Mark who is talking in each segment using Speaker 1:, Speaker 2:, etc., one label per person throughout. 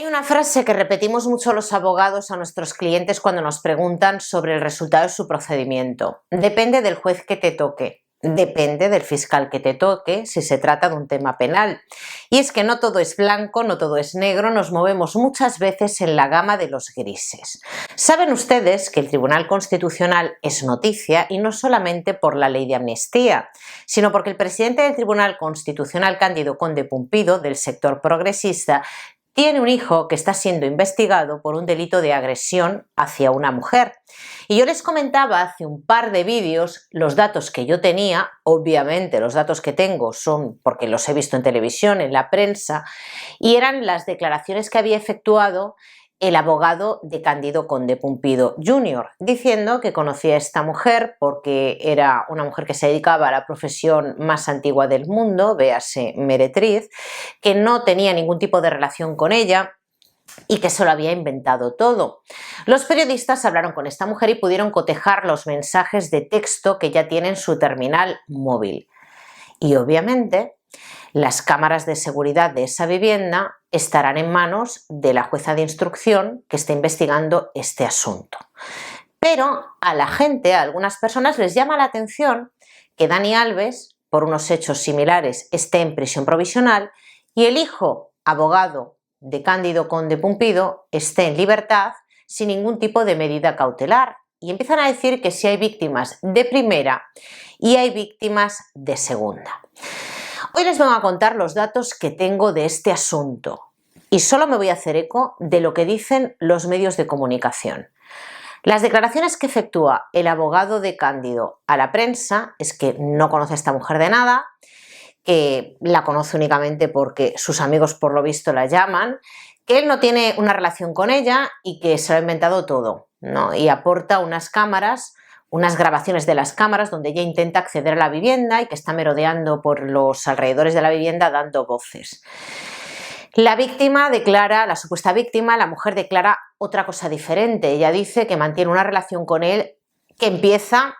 Speaker 1: Hay una frase que repetimos mucho los abogados a nuestros clientes cuando nos preguntan sobre el resultado de su procedimiento. Depende del juez que te toque, depende del fiscal que te toque si se trata de un tema penal. Y es que no todo es blanco, no todo es negro, nos movemos muchas veces en la gama de los grises. Saben ustedes que el Tribunal Constitucional es noticia y no solamente por la ley de amnistía, sino porque el presidente del Tribunal Constitucional, Cándido Conde Pumpido, del sector progresista, tiene un hijo que está siendo investigado por un delito de agresión hacia una mujer. Y yo les comentaba hace un par de vídeos los datos que yo tenía. Obviamente los datos que tengo son porque los he visto en televisión, en la prensa, y eran las declaraciones que había efectuado el abogado de Cándido Conde Pumpido Jr., diciendo que conocía a esta mujer porque era una mujer que se dedicaba a la profesión más antigua del mundo, véase meretriz, que no tenía ningún tipo de relación con ella y que se lo había inventado todo. Los periodistas hablaron con esta mujer y pudieron cotejar los mensajes de texto que ya tiene en su terminal móvil. Y obviamente las cámaras de seguridad de esa vivienda estarán en manos de la jueza de instrucción que está investigando este asunto. Pero a la gente, a algunas personas, les llama la atención que Dani Alves, por unos hechos similares, esté en prisión provisional y el hijo, abogado de Cándido Conde Pumpido, esté en libertad sin ningún tipo de medida cautelar. Y empiezan a decir que sí hay víctimas de primera y hay víctimas de segunda. Hoy les vengo a contar los datos que tengo de este asunto y solo me voy a hacer eco de lo que dicen los medios de comunicación. Las declaraciones que efectúa el abogado de Cándido a la prensa es que no conoce a esta mujer de nada, que la conoce únicamente porque sus amigos por lo visto la llaman, que él no tiene una relación con ella y que se lo ha inventado todo, ¿no? Y aporta unas cámaras, unas grabaciones de las cámaras donde ella intenta acceder a la vivienda y que está merodeando por los alrededores de la vivienda dando voces. La víctima declara, la supuesta víctima, la mujer declara otra cosa diferente. Ella dice que mantiene una relación con él que empieza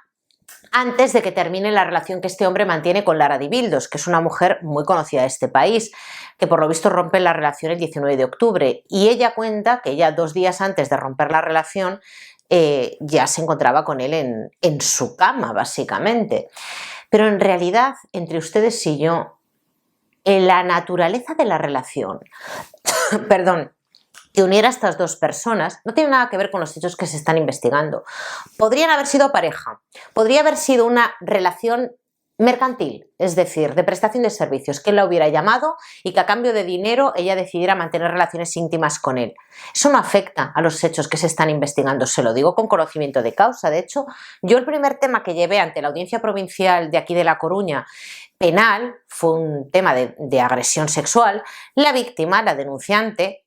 Speaker 1: antes de que termine la relación que este hombre mantiene con Lara Dibildos, que es una mujer muy conocida de este país, que por lo visto rompe la relación el 19 de octubre. Y ella cuenta que ya 2 días antes de romper la relación ya se encontraba con él en su cama, básicamente. Pero en realidad, entre ustedes y yo, en la naturaleza de la relación, perdón, que uniera a estas dos personas no tiene nada que ver con los hechos que se están investigando. Podrían haber sido pareja, podría haber sido una relación mercantil, es decir, de prestación de servicios, que él la hubiera llamado y que a cambio de dinero ella decidiera mantener relaciones íntimas con él. Eso no afecta a los hechos que se están investigando, se lo digo con conocimiento de causa. De hecho, yo el primer tema que llevé ante la Audiencia Provincial de aquí de La Coruña, penal, fue un tema de agresión sexual. La víctima, la denunciante,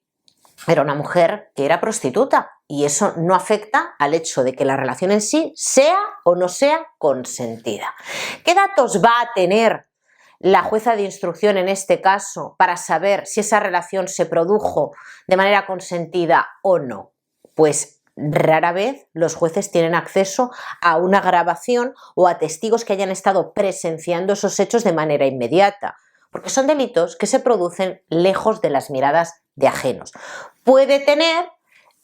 Speaker 1: era una mujer que era prostituta y eso no afecta al hecho de que la relación en sí sea o no sea consentida. ¿Qué datos va a tener la jueza de instrucción en este caso para saber si esa relación se produjo de manera consentida o no? Pues rara vez los jueces tienen acceso a una grabación o a testigos que hayan estado presenciando esos hechos de manera inmediata, porque son delitos que se producen lejos de las miradas de ajenos. Puede tener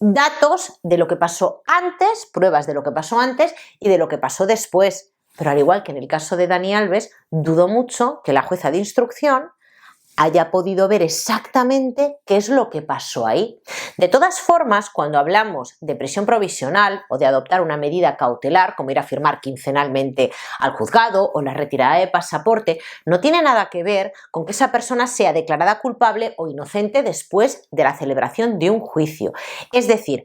Speaker 1: datos de lo que pasó antes, pruebas de lo que pasó antes y de lo que pasó después, pero al igual que en el caso de Dani Alves, dudo mucho que la jueza de instrucción haya podido ver exactamente qué es lo que pasó ahí. De todas formas, cuando hablamos de prisión provisional o de adoptar una medida cautelar, como ir a firmar quincenalmente al juzgado o la retirada de pasaporte, no tiene nada que ver con que esa persona sea declarada culpable o inocente después de la celebración de un juicio. Es decir,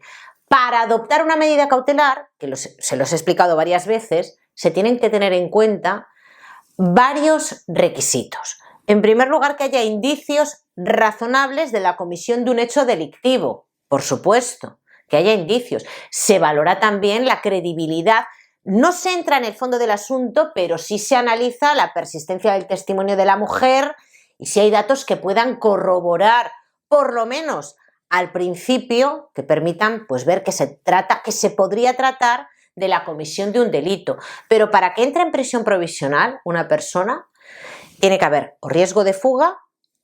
Speaker 1: para adoptar una medida cautelar, que se los he explicado varias veces, se tienen que tener en cuenta varios requisitos. En primer lugar, que haya indicios razonables de la comisión de un hecho delictivo, por supuesto, que haya indicios. Se valora también la credibilidad. No se entra en el fondo del asunto, pero sí se analiza la persistencia del testimonio de la mujer y si hay datos que puedan corroborar, por lo menos al principio, que permitan pues ver que se podría tratar de la comisión de un delito. Pero para que entre en prisión provisional una persona, tiene que haber o riesgo de fuga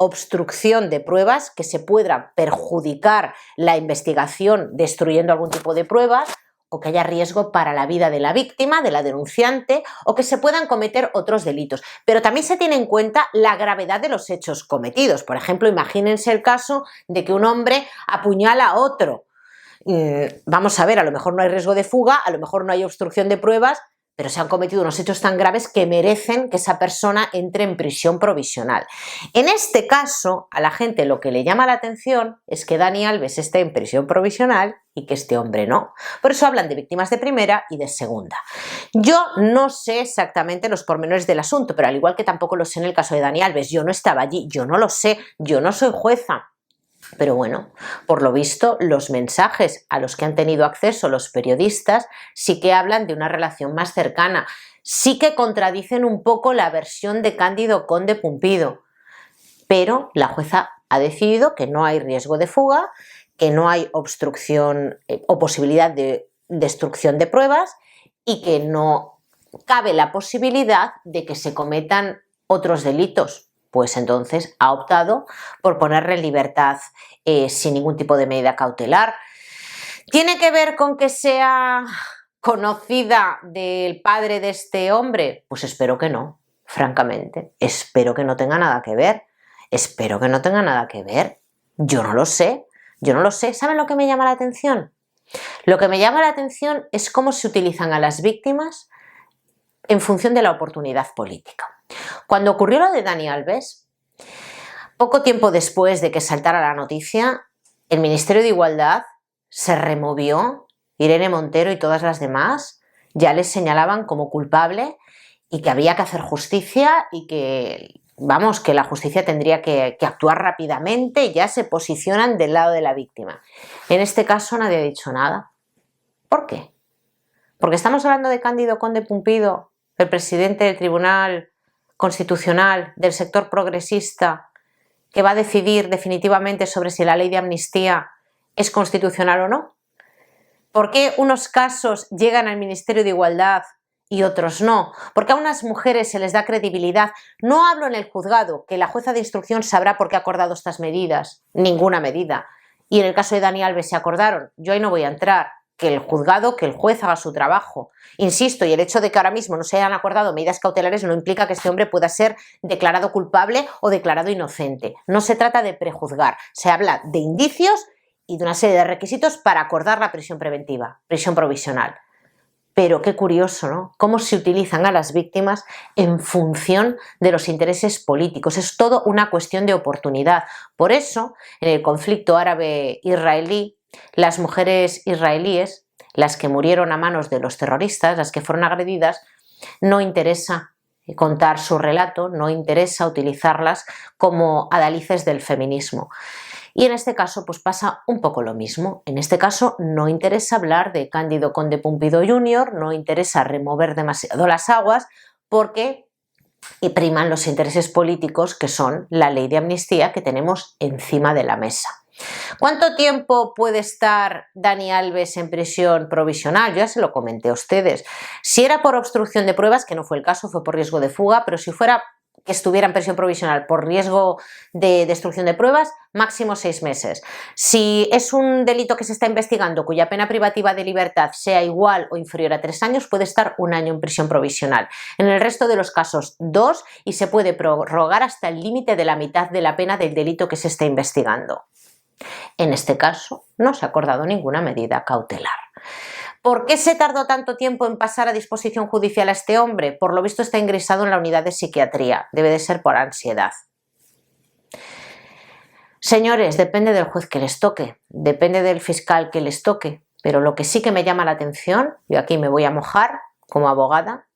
Speaker 1: obstrucción de pruebas, que se pueda perjudicar la investigación destruyendo algún tipo de pruebas, o que haya riesgo para la vida de la víctima, de la denunciante, o que se puedan cometer otros delitos. Pero también se tiene en cuenta la gravedad de los hechos cometidos. Por ejemplo, imagínense el caso de que un hombre apuñala a otro. Vamos a ver, a lo mejor no hay riesgo de fuga, a lo mejor no hay obstrucción de pruebas, pero se han cometido unos hechos tan graves que merecen que esa persona entre en prisión provisional. En este caso, a la gente lo que le llama la atención es que Dani Alves esté en prisión provisional y que este hombre no. Por eso hablan de víctimas de primera y de segunda. Yo no sé exactamente los pormenores del asunto, pero al igual que tampoco lo sé en el caso de Dani Alves, yo no estaba allí, yo no lo sé, yo no soy jueza. Pero bueno, por lo visto, los mensajes a los que han tenido acceso los periodistas sí que hablan de una relación más cercana, sí que contradicen un poco la versión de Cándido Conde Pumpido, pero la jueza ha decidido que no hay riesgo de fuga, que no hay obstrucción o posibilidad de destrucción de pruebas y que no cabe la posibilidad de que se cometan otros delitos. Pues entonces ha optado por ponerle en libertad sin ningún tipo de medida cautelar. ¿Tiene que ver con que sea conocida del padre de este hombre? Pues espero que no, francamente. Espero que no tenga nada que ver. Espero que no tenga nada que ver. Yo no lo sé. Yo no lo sé. ¿Saben lo que me llama la atención? Lo que me llama la atención es cómo se utilizan a las víctimas en función de la oportunidad política. Cuando ocurrió lo de Dani Alves, poco tiempo después de que saltara la noticia, el Ministerio de Igualdad se removió, Irene Montero y todas las demás ya les señalaban como culpable y que había que hacer justicia y que, vamos, que la justicia tendría que actuar rápidamente y ya se posicionan del lado de la víctima. En este caso nadie ha dicho nada. ¿Por qué? Porque estamos hablando de Cándido Conde Pumpido, el presidente del Tribunal Constitucional del sector progresista, que va a decidir definitivamente sobre si la ley de amnistía es constitucional o no. ¿Por qué unos casos llegan al Ministerio de Igualdad y otros no? ¿Por qué a unas mujeres se les da credibilidad? No hablo en el juzgado, que la jueza de instrucción sabrá por qué ha acordado estas medidas, ninguna medida. Y en el caso de Dani Alves se acordaron, yo ahí no voy a entrar. Que el juzgado, que el juez haga su trabajo. Insisto, y el hecho de que ahora mismo no se hayan acordado medidas cautelares no implica que este hombre pueda ser declarado culpable o declarado inocente. No se trata de prejuzgar, se habla de indicios y de una serie de requisitos para acordar la prisión preventiva, prisión provisional. Pero qué curioso, ¿no? Cómo se utilizan a las víctimas en función de los intereses políticos. Es todo una cuestión de oportunidad. Por eso, en el conflicto árabe-israelí, las mujeres israelíes, las que murieron a manos de los terroristas, las que fueron agredidas, no interesa contar su relato, no interesa utilizarlas como adalices del feminismo. Y en este caso pues pasa un poco lo mismo. En este caso no interesa hablar de Cándido Conde Pumpido Jr., no interesa remover demasiado las aguas porque priman los intereses políticos que son la ley de amnistía que tenemos encima de la mesa. ¿Cuánto tiempo puede estar Dani Alves en prisión provisional? Yo ya se lo comenté a ustedes. Si era por obstrucción de pruebas, que no fue el caso, fue por riesgo de fuga, pero si fuera que estuviera en prisión provisional por riesgo de destrucción de pruebas, máximo 6 meses. Si es un delito que se está investigando cuya pena privativa de libertad sea igual o inferior a 3 años, puede estar 1 año en prisión provisional. En el resto de los casos, 2, y se puede prorrogar hasta el límite de la mitad de la pena del delito que se está investigando. En este caso, no se ha acordado ninguna medida cautelar. ¿Por qué se tardó tanto tiempo en pasar a disposición judicial a este hombre? Por lo visto está ingresado en la unidad de psiquiatría. Debe de ser por ansiedad. Señores, depende del juez que les toque, depende del fiscal que les toque, pero lo que sí que me llama la atención, y aquí me voy a mojar como abogada,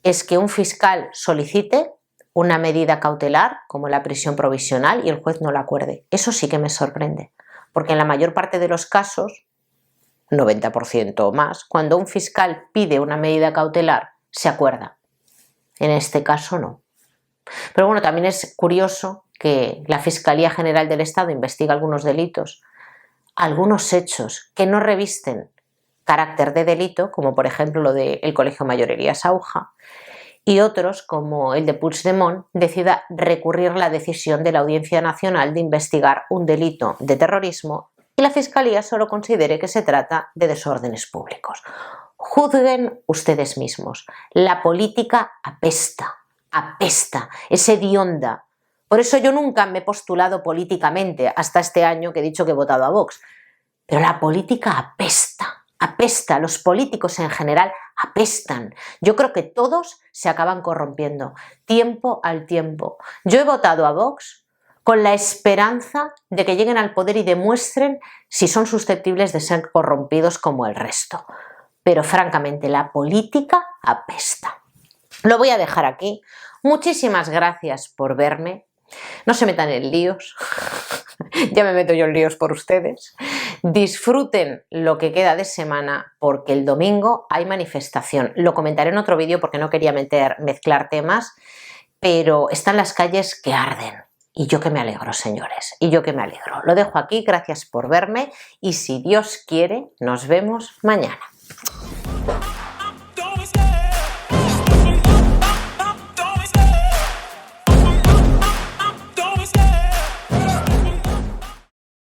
Speaker 1: es que un fiscal solicite una medida cautelar como la prisión provisional y el juez no la acuerde. Eso sí que me sorprende, porque en la mayor parte de los casos, 90% o más, cuando un fiscal pide una medida cautelar, se acuerda. En este caso no. Pero bueno, también es curioso que la Fiscalía General del Estado investiga algunos delitos, algunos hechos que no revisten carácter de delito, como por ejemplo lo del Colegio Mayor Elías Auja, y otros, como el de Puigdemont, decida recurrir la decisión de la Audiencia Nacional de investigar un delito de terrorismo y la Fiscalía solo considere que se trata de desórdenes públicos. Juzguen ustedes mismos. La política apesta, apesta, es hedionda. Por eso yo nunca me he postulado políticamente hasta este año que he dicho que he votado a Vox. Pero la política apesta, apesta. Los políticos en general apestan. Yo creo que todos se acaban corrompiendo, tiempo al tiempo. Yo he votado a Vox con la esperanza de que lleguen al poder y demuestren si son susceptibles de ser corrompidos como el resto. Pero francamente la política apesta. Lo voy a dejar aquí. Muchísimas gracias por verme. No se metan en líos. Ya me meto yo en líos por ustedes. Disfruten lo que queda de semana porque el domingo hay manifestación. Lo comentaré en otro vídeo porque no quería mezclar temas, pero están las calles que arden. Y yo que me alegro, señores, y yo que me alegro. Lo dejo aquí, gracias por verme y si Dios quiere, nos vemos mañana.